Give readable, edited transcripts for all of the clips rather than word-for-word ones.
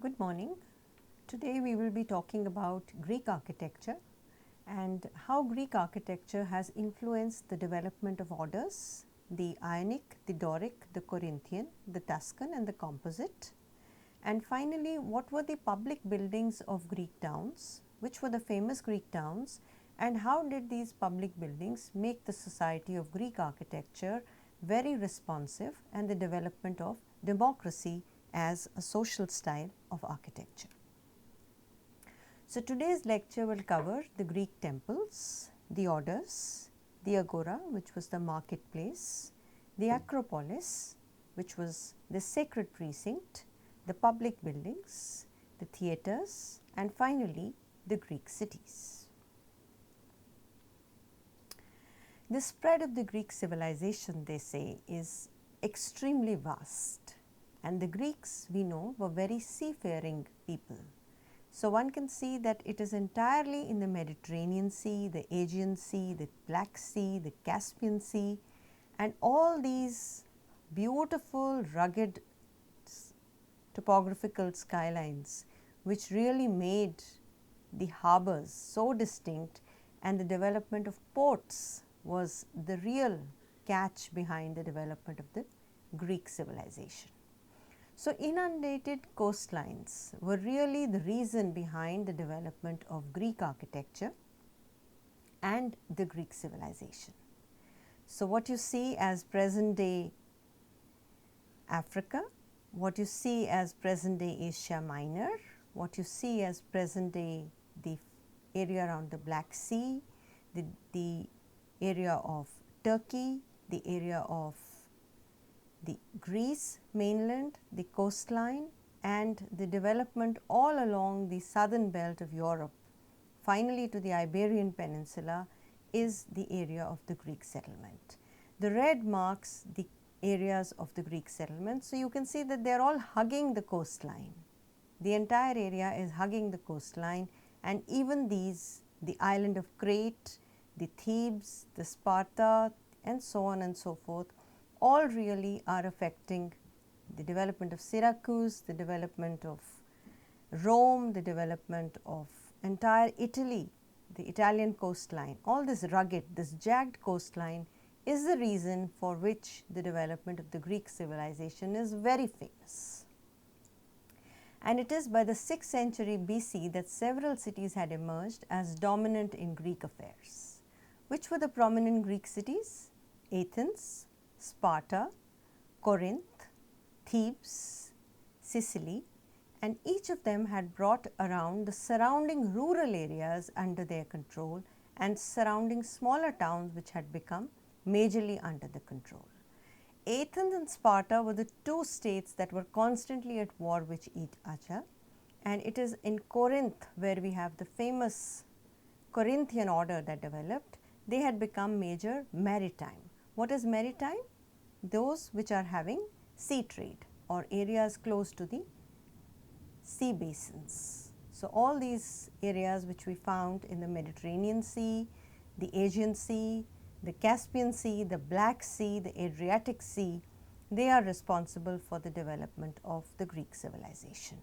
Good morning. Today we will be talking about Greek architecture and how Greek architecture has influenced the development of orders, the Ionic, the Doric, the Corinthian, the Tuscan and the Composite. And finally, what were the public buildings of Greek towns, which were the famous Greek towns, and how did these public buildings make the society of Greek architecture very responsive and the development of democracy as a social style of architecture. So, today's lecture will cover the Greek temples, the orders, the agora, which was the marketplace, the acropolis, which was the sacred precinct, the public buildings, the theatres, and finally the Greek cities. The spread of the Greek civilization, they say, is extremely vast, and the Greeks, we know, were very seafaring people. So, one can see that it is entirely in the Mediterranean Sea, the Aegean Sea, the Black Sea, the Caspian Sea, and all these beautiful rugged topographical skylines which really made the harbours so distinct, and the development of ports was the real catch behind the development of the Greek civilization. So, inundated coastlines were really the reason behind the development of Greek architecture and the Greek civilization. So, what you see as present day Africa, what you see as present day Asia Minor, what you see as present day the area around the Black Sea, the area of Turkey, the area of the Greece mainland, the coastline, and the development all along the southern belt of Europe, finally to the Iberian Peninsula, is the area of the Greek settlement. The red marks the areas of the Greek settlement. So, you can see that they are all hugging the coastline. The entire area is hugging the coastline, and even these, the island of Crete, the Thebes, the Sparta, and so on and so forth, all really are affecting the development of Syracuse, the development of Rome, the development of entire Italy, the Italian coastline. All this rugged, this jagged coastline is the reason for which the development of the Greek civilization is very famous. And it is by the 6th century BC that several cities had emerged as dominant in Greek affairs. Which were the prominent Greek cities? Athens, Sparta, Corinth, Thebes, Sicily, and each of them had brought around the surrounding rural areas under their control and surrounding smaller towns which had become majorly under the control. Athens and Sparta were the two states that were constantly at war with each other, and it is in Corinth where we have the famous Corinthian order that developed. They had become major maritime. What is maritime? Those which are having sea trade or areas close to the sea basins. So, all these areas which we found in the Mediterranean Sea, the Aegean Sea, the Caspian Sea, the Black Sea, the Adriatic Sea, they are responsible for the development of the Greek civilization.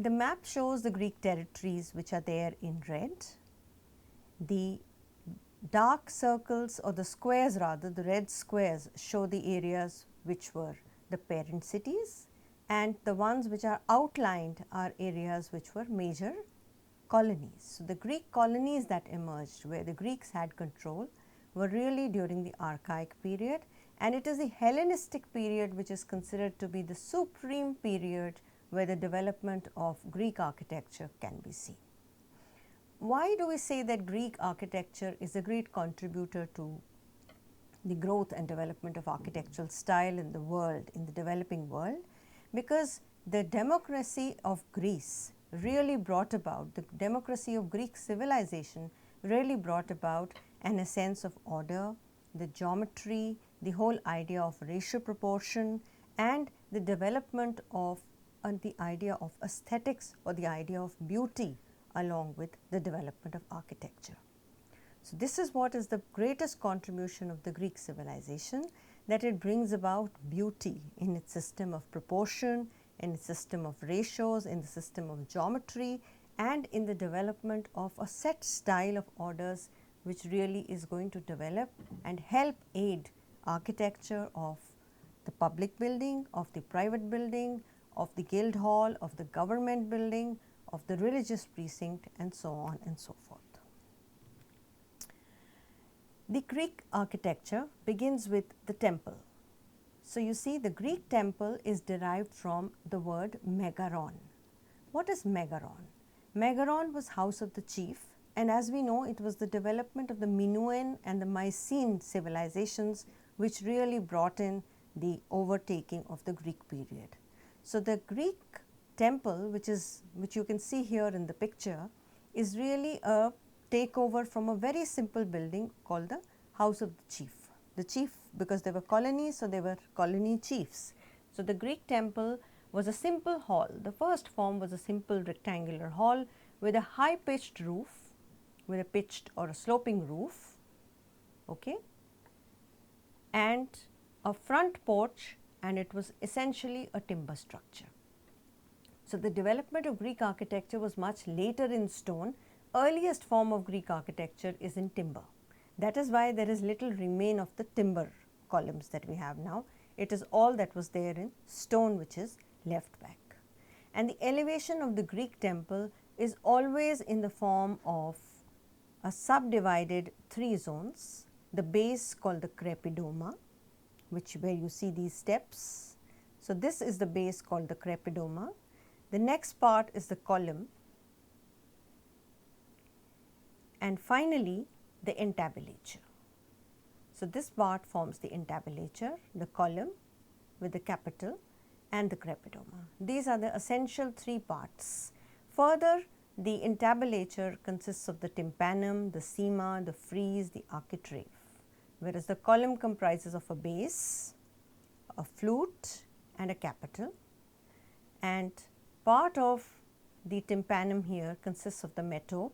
The map shows the Greek territories which are there in red. The dark circles, or the squares rather, the red squares show the areas which were the parent cities, and the ones which are outlined are areas which were major colonies. So, the Greek colonies that emerged where the Greeks had control were really during the Archaic period, and it is the Hellenistic period which is considered to be the supreme period where the development of Greek architecture can be seen. Why do we say that Greek architecture is a great contributor to the growth and development of architectural style in the world, in the developing world? Because the democracy of Greece really brought about, the democracy of Greek civilization really brought about a sense of order, the geometry, the whole idea of ratio proportion, and the development of the idea of aesthetics or the idea of beauty along with the development of architecture. So, this is what is the greatest contribution of the Greek civilization, that it brings about beauty in its system of proportion, in the system of ratios, in the system of geometry, and in the development of a set style of orders which really is going to develop and help aid architecture of the public building, of the private building, of the guild hall, of the government building, of the religious precinct, and so on and so forth. The Greek architecture begins with the temple. So, you see the Greek temple is derived from the word Megaron. What is Megaron? Megaron was house of the chief, and as we know, it was the development of the Minoan and the Mycenaean civilizations which really brought in the overtaking of the Greek period. So, the Greek temple, which you can see here in the picture, is really a takeover from a very simple building called the house of the chief. The chief, because they were colonies, so they were colony chiefs. So, the Greek temple was a simple hall. The first form was a simple rectangular hall with a high pitched roof, with a pitched or a sloping roof, okay, and a front porch, and it was essentially a timber structure. So, the development of Greek architecture was much later in stone. Earliest form of Greek architecture is in timber. That is why there is little remain of the timber columns that we have now. It is all that was there in stone which is left back. And the elevation of the Greek temple is always in the form of a subdivided 3 zones. The base called the crepidoma, where you see these steps. So, this is the base called the crepidoma. The next part is the column, and finally the entablature. So, this part forms the entablature, the column with the capital and the crepidoma. These are the essential 3 parts. Further, the entablature consists of the tympanum, the cyma, the frieze, the architrave, whereas the column comprises of a base, a flute and a capital, and part of the tympanum here consists of the metope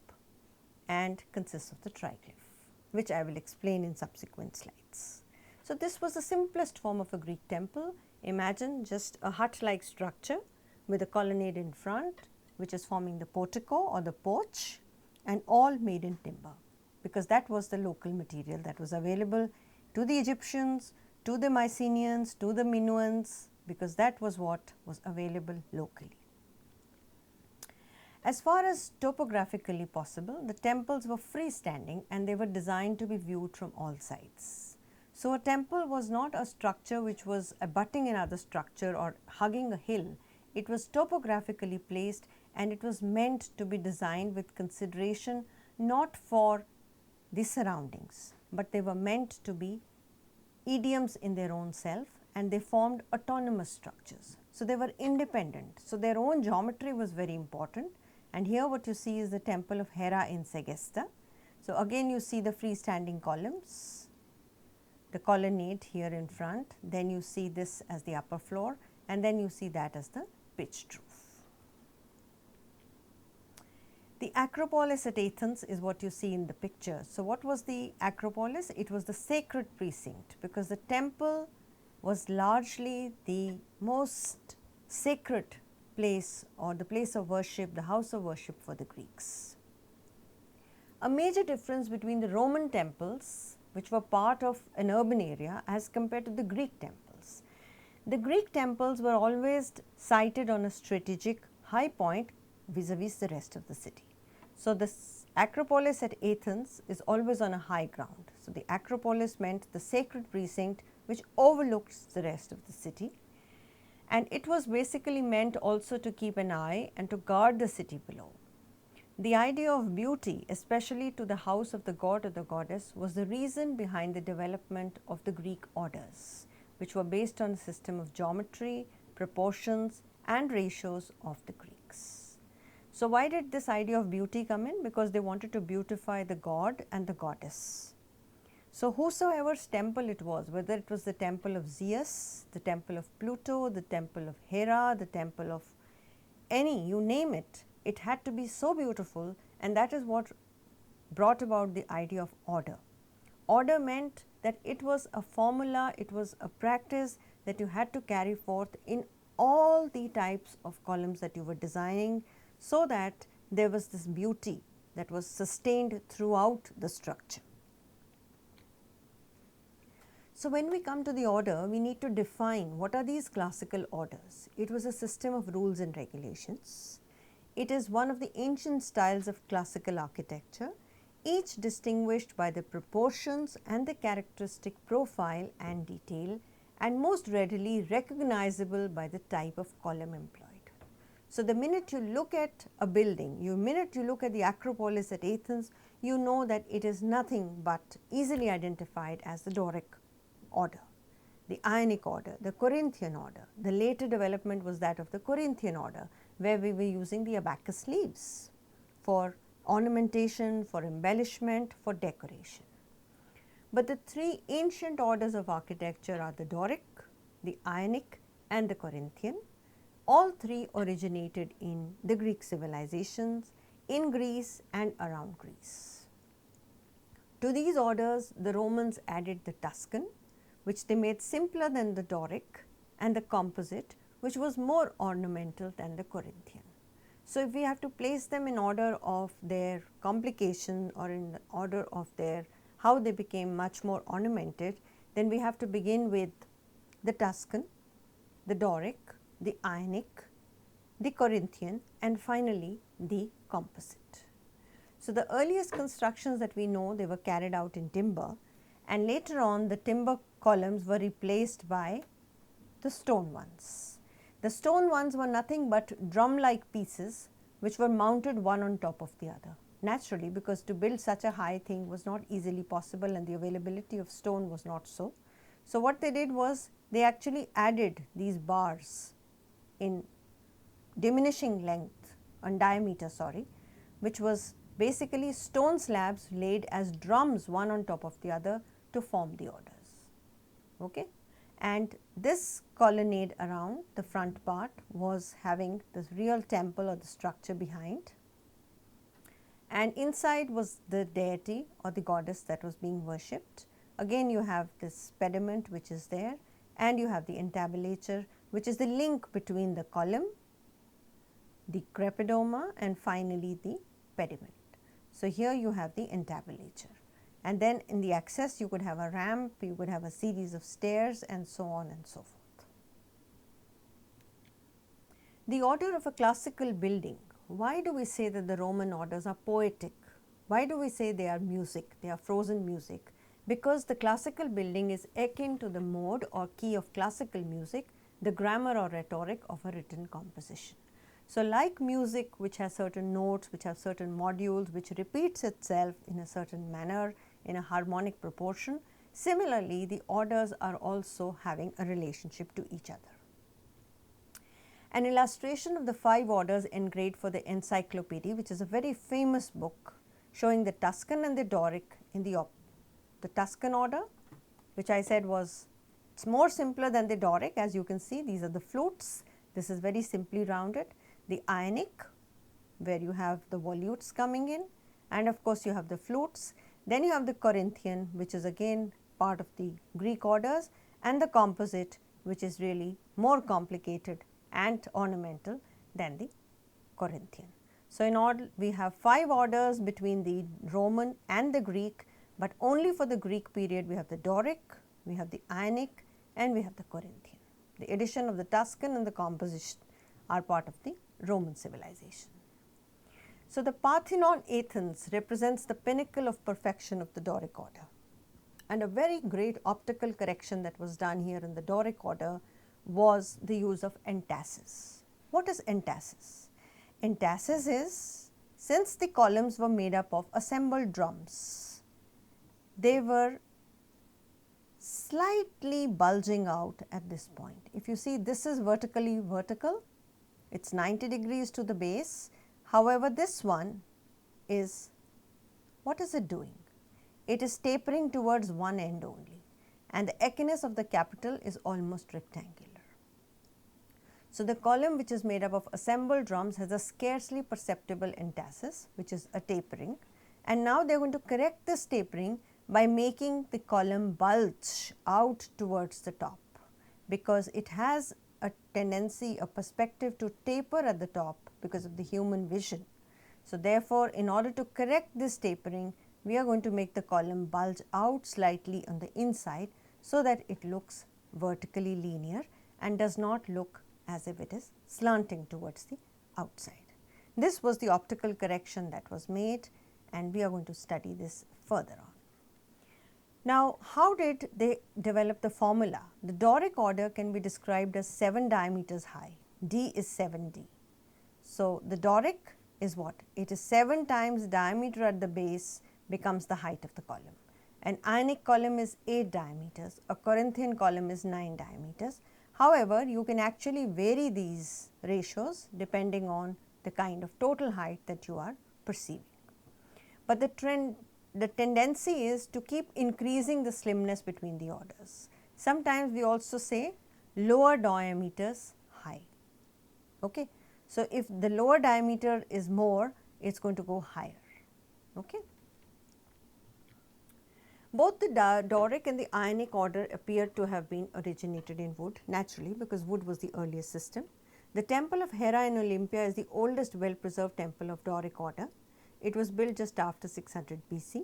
and consists of the triglyph, which I will explain in subsequent slides. So, this was the simplest form of a Greek temple. Imagine just a hut-like structure with a colonnade in front, which is forming the portico or the porch, and all made in timber, because that was the local material that was available to the Egyptians, to the Mycenaeans, to the Minoans, because that was what was available locally. As far as topographically possible, the temples were freestanding and they were designed to be viewed from all sides. So, a temple was not a structure which was abutting another structure or hugging a hill. It was topographically placed, and it was meant to be designed with consideration not for the surroundings, but they were meant to be idioms in their own self, and they formed autonomous structures. So, they were independent. So, their own geometry was very important. And here what you see is the temple of Hera in Segesta. So, again you see the freestanding columns, the colonnade here in front, then you see this as the upper floor, and then you see that as the pitched roof. The Acropolis at Athens is what you see in the picture. So, what was the Acropolis? It was the sacred precinct, because the temple was largely the most sacred place, or the place of worship, the house of worship for the Greeks. A major difference between the Roman temples, which were part of an urban area, as compared to the Greek temples. The Greek temples were always sited on a strategic high point vis-a-vis the rest of the city. So, the Acropolis at Athens is always on a high ground. So, the Acropolis meant the sacred precinct which overlooks the rest of the city, and it was basically meant also to keep an eye and to guard the city below. The idea of beauty, especially to the house of the god or the goddess, was the reason behind the development of the Greek orders, which were based on a system of geometry, proportions and ratios of the Greeks. So, why did this idea of beauty come in? Because they wanted to beautify the god and the goddess. So, whosoever's temple it was, whether it was the temple of Zeus, the temple of Pluto, the temple of Hera, the temple of any, you name it, it had to be so beautiful, and that is what brought about the idea of order. Order meant that it was a formula, it was a practice that you had to carry forth in all the types of columns that you were designing, so that there was this beauty that was sustained throughout the structure. So, when we come to the order, we need to define what are these classical orders. It was a system of rules and regulations. It is one of the ancient styles of classical architecture, each distinguished by the proportions and the characteristic profile and detail, and most readily recognizable by the type of column employed. So, the minute you look at a building, minute you look at the Acropolis at Athens, you know that it is nothing but easily identified as the Doric order, the Ionic order, the Corinthian order. The later development was that of the Corinthian order, where we were using the abacus leaves for ornamentation, for embellishment, for decoration. But the three ancient orders of architecture are the Doric, the Ionic, and the Corinthian. All three originated in the Greek civilizations, in Greece and around Greece. To these orders, the Romans added the Tuscan, which they made simpler than the Doric, and the composite, which was more ornamental than the Corinthian. So, if we have to place them in order of their complication or in the order of their how they became much more ornamented, then we have to begin with the Tuscan, the Doric, the Ionic, the Corinthian, and finally the composite. So, the earliest constructions that we know, they were carried out in timber, and later on the timber columns were replaced by the stone ones. The stone ones were nothing but drum-like pieces which were mounted one on top of the other. Naturally, because to build such a high thing was not easily possible and the availability of stone was not so. So, what they did was they actually added these bars in diminishing length and diameter, which was basically stone slabs laid as drums one on top of the other to form the orders. Okay? And this colonnade around the front part was having this real temple or the structure behind, and inside was the deity or the goddess that was being worshipped. Again you have this pediment which is there, and you have the entablature, which is the link between the column, the crepidoma, and finally the pediment. So, here you have the entablature, and then in the access you could have a ramp, you could have a series of stairs, and so on and so forth. The order of a classical building. Why do we say that the Roman orders are poetic? Why do we say they are music, they are frozen music? Because the classical building is akin to the mode or key of classical music, the grammar or rhetoric of a written composition. So, like music which has certain notes, which have certain modules, which repeats itself in a certain manner in a harmonic proportion, similarly the orders are also having a relationship to each other. An illustration of the 5 orders engraved for the encyclopedia, which is a very famous book showing the Tuscan and the Doric in the Tuscan order, which I said was it's more simpler than the Doric. As you can see, these are the flutes, this is very simply rounded. The Ionic, where you have the volutes coming in, and of course you have the flutes. Then you have the Corinthian, which is again part of the Greek orders, and the composite, which is really more complicated and ornamental than the Corinthian. So, in all we have 5 orders between the Roman and the Greek, but only for the Greek period we have the Doric, we have the Ionic, and we have the Corinthian. The addition of the Tuscan and the composition are part of the Roman civilization. So, the Parthenon Athens represents the pinnacle of perfection of the Doric order, and a very great optical correction that was done here in the Doric order was the use of entasis. What is entasis? Entasis is, since the columns were made up of assembled drums, they were slightly bulging out at this point. If you see, this is vertically vertical, it is 90 degrees to the base. However, this one is, what is it doing? It is tapering towards one end only, and the acinus of the capital is almost rectangular. So, the column which is made up of assembled drums has a scarcely perceptible entasis, which is a tapering, and now they are going to correct this tapering by making the column bulge out towards the top, because it has a tendency, a perspective to taper at the top because of the human vision. So, therefore, in order to correct this tapering, we are going to make the column bulge out slightly on the inside, so that it looks vertically linear and does not look as if it is slanting towards the outside. This was the optical correction that was made, and we are going to study this further on. Now, how did they develop the formula? The Doric order can be described as 7 diameters high. D is 7D. So, the Doric is what? It is 7 times diameter at the base becomes the height of the column. An Ionic column is 8 diameters, a Corinthian column is 9 diameters. However, you can actually vary these ratios depending on the kind of total height that you are perceiving. But the tendency is to keep increasing the slimness between the orders. Sometimes we also say lower diameters high. Okay. So, if the lower diameter is more, it is going to go higher. Okay. Both the Doric and the Ionic order appear to have been originated in wood, naturally, because wood was the earliest system. The temple of Hera in Olympia is the oldest well preserved temple of Doric order. It was built just after 600 BC.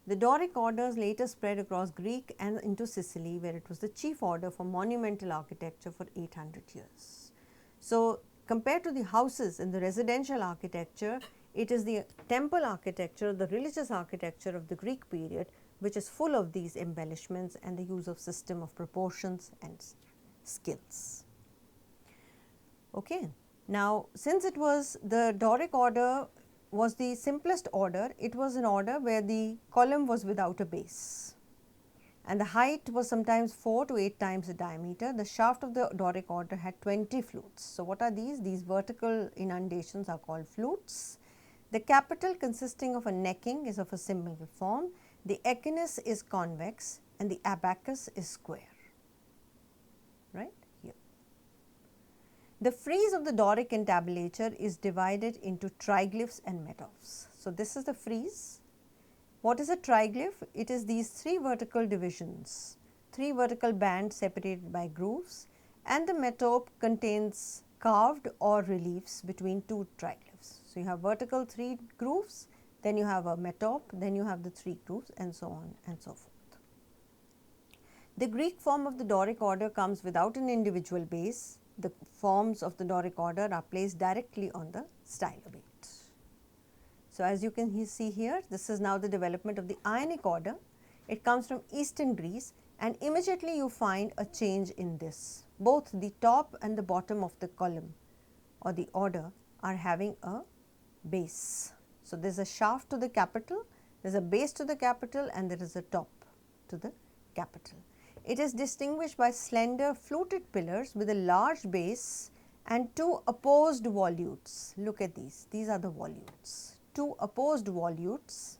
The Doric orders later spread across Greek and into Sicily, where it was the chief order for monumental architecture for 800 years. So, compared to the houses in the residential architecture, it is the temple architecture, the religious architecture of the Greek period, which is full of these embellishments and the use of system of proportions and skills. Okay. Now, since it was the Doric order was the simplest order, it was an order where the column was without a base, and the height was sometimes 4 to 8 times the diameter. The shaft of the Doric order had 20 flutes. So, what are these? These vertical inundations are called flutes. The capital, consisting of a necking, is of a symmetrical form. The echinus is convex and the abacus is square, right here. The frieze of the Doric entablature is divided into triglyphs and metops. So, this is the frieze. What is a triglyph? It is these 3 vertical divisions, 3 vertical bands separated by grooves, and the metope contains carved or reliefs between 2 triglyphs. So, you have vertical 3 grooves, then you have a metope, then you have the 3 grooves, and so on and so forth. The Greek form of the Doric order comes without an individual base. The forms of the Doric order are placed directly on the stylobate. So, as you can see here, this is now the development of the Ionic order. It comes from eastern Greece, and immediately you find a change in this. Both the top and the bottom of the column or the order are having a base. So, there is a shaft to the capital, there is a base to the capital, and there is a top to the capital. It is distinguished by slender fluted pillars with a large base and 2 opposed volutes. Look at these are the volutes, 2 opposed volutes.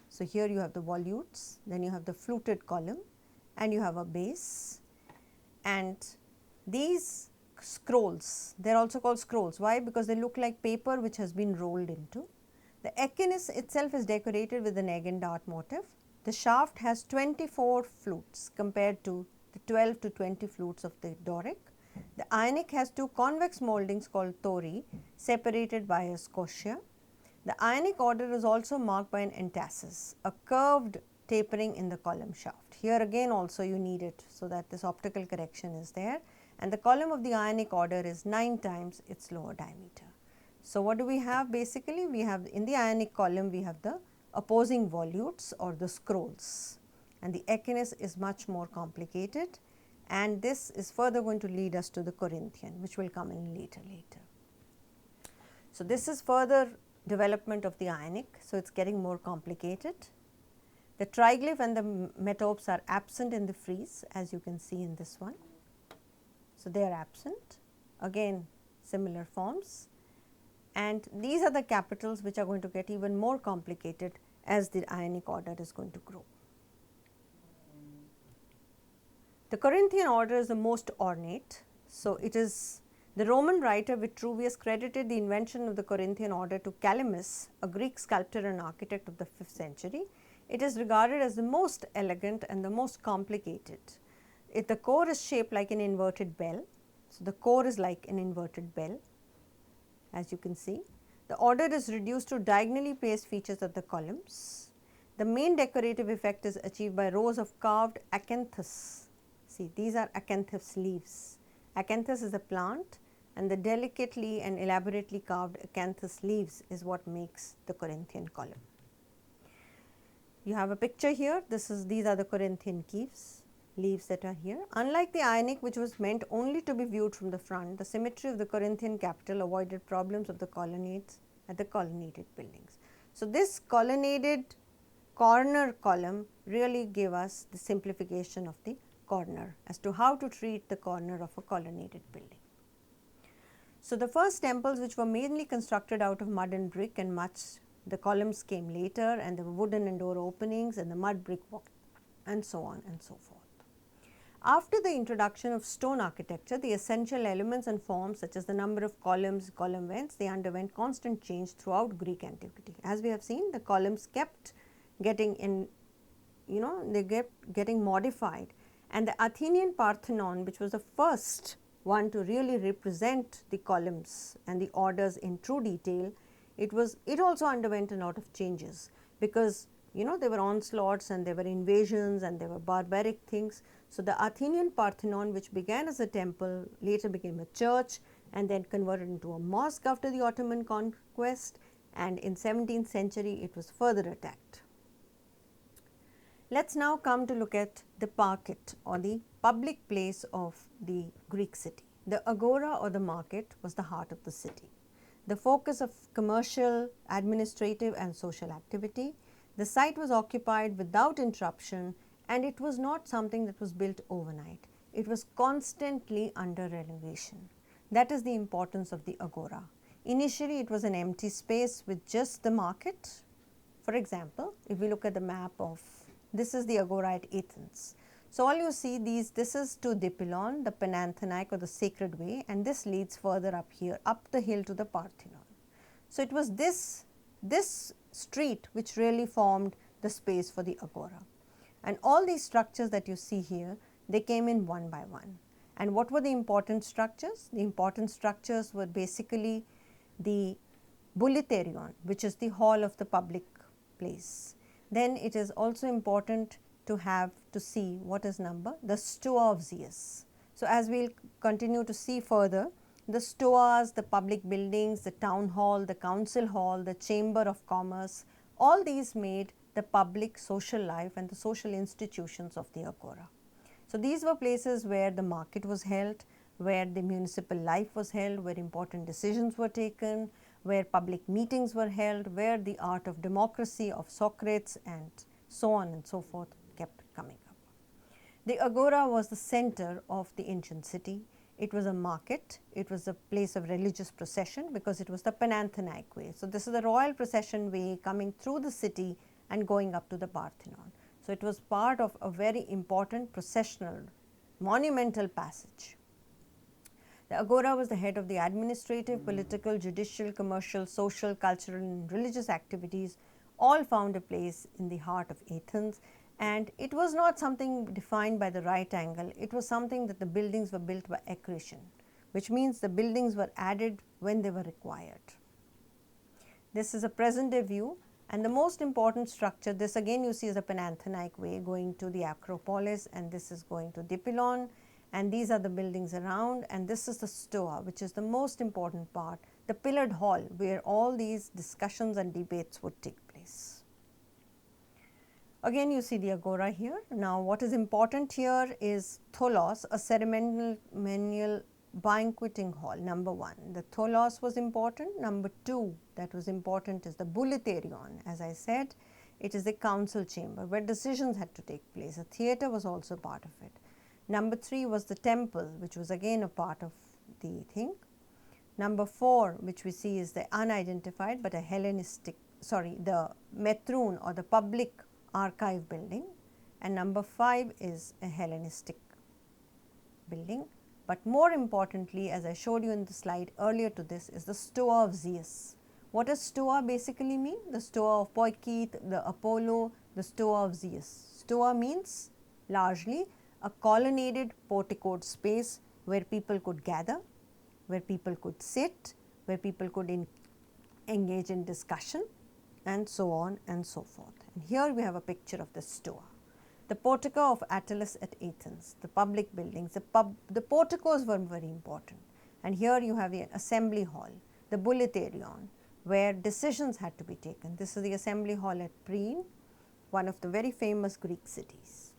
So, here you have the volutes, then you have the fluted column, and you have a base, and these scrolls, they are also called scrolls. Why? Because they look like paper which has been rolled into. The echinus itself is decorated with an egg and dart motif. The shaft has 24 flutes compared to the 12 to 20 flutes of the Doric. The Ionic has 2 convex moldings called tori separated by a scotia. The Ionic order is also marked by an entasis, a curved tapering in the column shaft. Here again also you need it so that this optical correction is there, and the column of the Ionic order is 9 times its lower diameter. So, what do we have basically? We have in the Ionic column we have the opposing volutes or the scrolls, and the echinus is much more complicated, and this is further going to lead us to the Corinthian, which will come in later. So, this is further development of the Ionic. So, it is getting more complicated. The triglyph and the metopes are absent in the frieze, as you can see in this one. So, they are absent, again similar forms, and these are the capitals which are going to get even more complicated as the Ionic order is going to grow. The Corinthian order is the most ornate. So, it is the Roman writer Vitruvius credited the invention of the Corinthian order to Calamus, a Greek sculptor and architect of the 5th century. It is regarded as the most elegant and the most complicated. The core is shaped like an inverted bell. So, the core is like an inverted bell, as you can see. The order is reduced to diagonally placed features of the columns. The main decorative effect is achieved by rows of carved acanthus. See, these are acanthus leaves. Acanthus is a plant, and the delicately and elaborately carved acanthus leaves is what makes the Corinthian column. You have a picture here. These are the Corinthian leaves that are here. Unlike the Ionic, which was meant only to be viewed from the front, the symmetry of the Corinthian capital avoided problems of the colonnades at the colonnaded buildings. So, this colonnaded corner column really gave us the simplification of the corner as to how to treat the corner of a colonnaded building. So, the first temples, which were mainly constructed out of mud and brick, and much the columns came later, and there were wooden and door openings and the mud brick wall and so on and so forth. After the introduction of stone architecture, the essential elements and forms such as the number of columns, column vents, they underwent constant change throughout Greek antiquity. As we have seen, the columns kept getting getting modified, and the Athenian Parthenon, which was the first one to really represent the columns and the orders in true detail, it also underwent a lot of changes, because there were onslaughts and there were invasions and there were barbaric things. So, the Athenian Parthenon, which began as a temple, later became a church and then converted into a mosque after the Ottoman conquest, and in 17th century it was further attacked. Let us now come to look at the parket, or the public place of the Greek city. The agora, or the market, was the heart of the city, the focus of commercial, administrative and social activity. The site was occupied without interruption, and it was not something that was built overnight. It was constantly under renovation. That is the importance of the agora. Initially, it was an empty space with just the market. For example, if we look at the map of, this is the agora at Athens. So, all you see this is to Diploma, the Panathenaic or the sacred way, and this leads further up here, up the hill to the Parthenon. So, it was this street which really formed the space for the agora. And all these structures that you see here, they came in one by one. And what were the important structures? The important structures were basically the bouleuterion, which is the hall of the public place. Then it is also important to see what is number, the stoa of Zeus. So, as we will continue to see further, the stoas, the public buildings, the town hall, the council hall, the chamber of commerce, all these made the public social life and the social institutions of the agora. So, these were places where the market was held, where the municipal life was held, where important decisions were taken, where public meetings were held, where the art of democracy of Socrates and so on and so forth kept coming up. The agora was the center of the ancient city. It was a market, it was a place of religious procession, because it was the Panathenaic way. So, this is the royal procession way coming through the city and going up to the Parthenon. So, it was part of a very important processional, monumental passage. The agora was the head of the administrative, political, judicial, commercial, social, cultural and religious activities, all found a place in the heart of Athens, and it was not something defined by the right angle. It was something that the buildings were built by accretion, which means the buildings were added when they were required. This is a present day view, and the most important structure, this again you see is a Panathenaic way going to the Acropolis, and this is going to Diploma, and these are the buildings around, and this is the stoa, which is the most important part, the pillared hall where all these discussions and debates would take place. Again you see the agora here. Now, what is important here is tholos, a ceremonial banqueting hall, number 1. The tholos was important. Number 2 that was important is the bouleuterion. As I said, it is the council chamber where decisions had to take place. A theatre was also part of it. Number 3 was the temple, which was again a part of the thing. Number 4, which we see, is the unidentified but a Hellenistic, the metroon or the public archive building, and number 5 is a Hellenistic building. But more importantly, as I showed you in the slide earlier to this, is the stoa of Zeus. What does stoa basically mean? The stoa of Poikith, the Apollo, the stoa of Zeus. Stoa means largely a colonnaded porticoed space where people could gather, where people could sit, where people could engage in discussion, and so on and so forth. And here we have a picture of the Stoa. The portico of Attalus at Athens, the public buildings, the porticos were very important. And here you have the assembly hall, the bouleuterion, where decisions had to be taken. This is the assembly hall at Priene, one of the very famous Greek cities.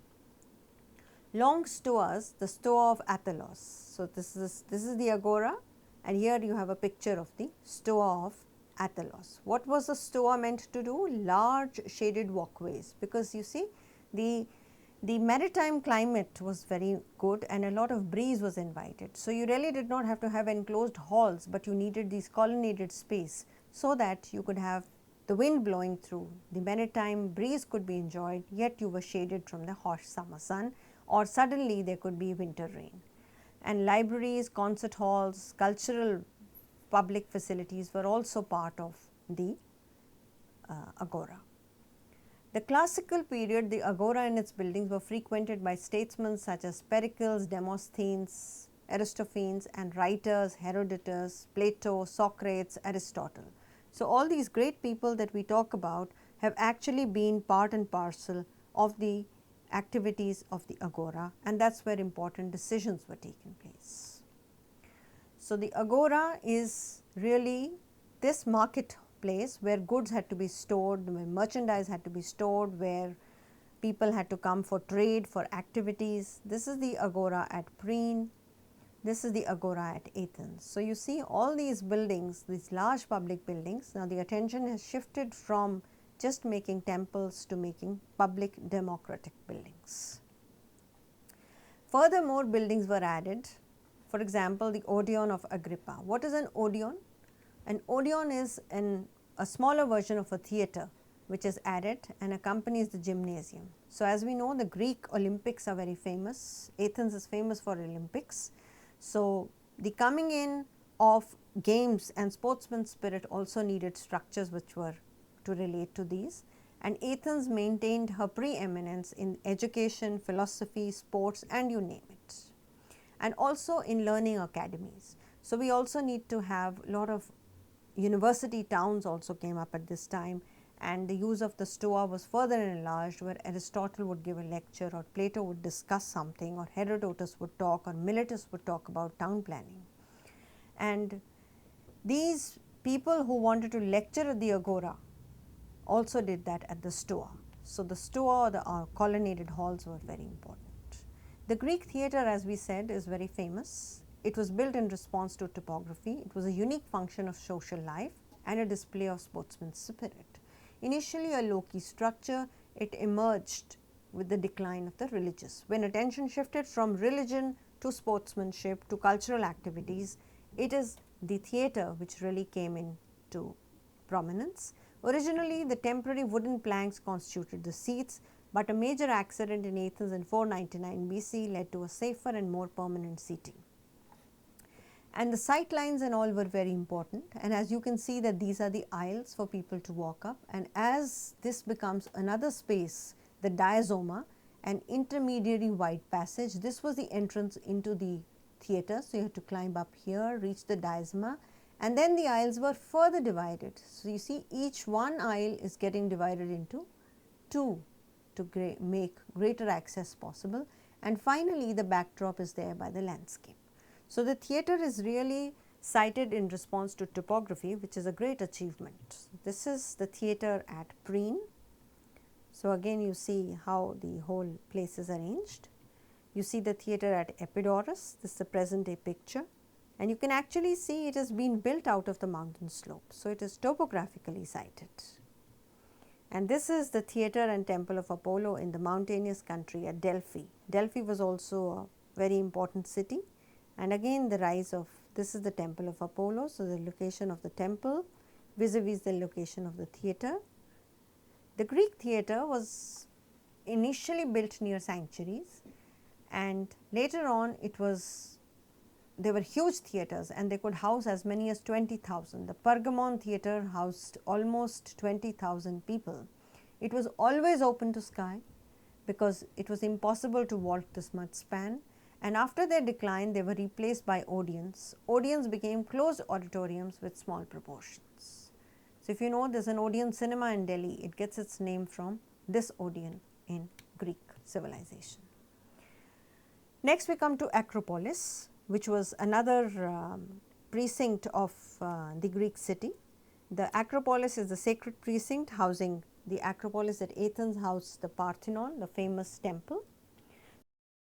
Long stoas, the Stoa of Attalos. So this is the agora, and here you have a picture of the Stoa of Attalos. What was the Stoa meant to do? Large shaded walkways, because you see the maritime climate was very good and a lot of breeze was invited. So you really did not have to have enclosed halls, but you needed these colonnaded space so that you could have the wind blowing through. The maritime breeze could be enjoyed, yet you were shaded from the harsh summer sun, or suddenly there could be winter rain. And libraries, concert halls, cultural public facilities were also part of the agora. The classical period, the agora and its buildings were frequented by statesmen such as Pericles, Demosthenes, Aristophanes, and writers Herodotus, Plato, Socrates, Aristotle. So all these great people that we talk about have actually been part and parcel of the activities of the agora, and that's where important decisions were taking place. So the agora is really this marketplace where goods had to be stored, where merchandise had to be stored, where people had to come for trade, for activities. This is the agora at Priene. This is the agora at Athens. So you see all these buildings, these large public buildings. Now the attention has shifted from just making temples to making public democratic buildings. Furthermore, buildings were added. For example, the Odeon of Agrippa. What is an Odeon? An Odeon is a smaller version of a theatre which is added and accompanies the gymnasium. So as we know, the Greek Olympics are very famous. Athens is famous for Olympics. So the coming in of games and sportsman spirit also needed structures which were to relate to these, and Athens maintained her preeminence in education, philosophy, sports, and you name it, and also in learning academies. So we also need to have a lot of university towns also came up at this time, and the use of the Stoa was further enlarged, where Aristotle would give a lecture, or Plato would discuss something, or Herodotus would talk, or Miletus would talk about town planning. And these people who wanted to lecture at the agora also did that at the Stoa. So the Stoa, or the colonnaded halls, were very important. The Greek theatre, as we said, is very famous. It was built in response to topography. It was a unique function of social life and a display of sportsman's spirit. Initially a low-key structure, it emerged with the decline of the religious. When attention shifted from religion to sportsmanship to cultural activities, it is the theatre which really came into prominence. Originally, the temporary wooden planks constituted the seats, but a major accident in Athens in 499 BC led to a safer and more permanent seating. And the sight lines and all were very important, and as you can see that these are the aisles for people to walk up, and as this becomes another space, the diazoma, an intermediary wide passage, this was the entrance into the theatre. So you had to climb up here, reach the diazoma, and then the aisles were further divided. So you see each one aisle is getting divided into two to make greater access possible, and finally the backdrop is there by the landscape. So the theatre is really cited in response to topography, which is a great achievement. This is the theatre at Priene. So again you see how the whole place is arranged. You see the theatre at Epidaurus. This is the present day picture, and you can actually see it has been built out of the mountain slope. So it is topographically sited. And this is the theatre and temple of Apollo in the mountainous country at Delphi. Delphi was also a very important city. And again the rise of, this is the temple of Apollo, so the location of the temple vis-a-vis the location of the theatre. The Greek theatre was initially built near sanctuaries, and later on there were huge theatres and they could house as many as 20,000. The Pergamon theatre housed almost 20,000 people. It was always open to sky because it was impossible to vault this much span, and after their decline they were replaced by Odeons. Odeons became closed auditoriums with small proportions. So, if you know there is an Odeon cinema in Delhi, it gets its name from this Odeon in Greek civilization. Next we come to Acropolis, which was another precinct of the Greek city. The Acropolis is the sacred precinct housing the Acropolis at Athens housed the Parthenon, the famous temple.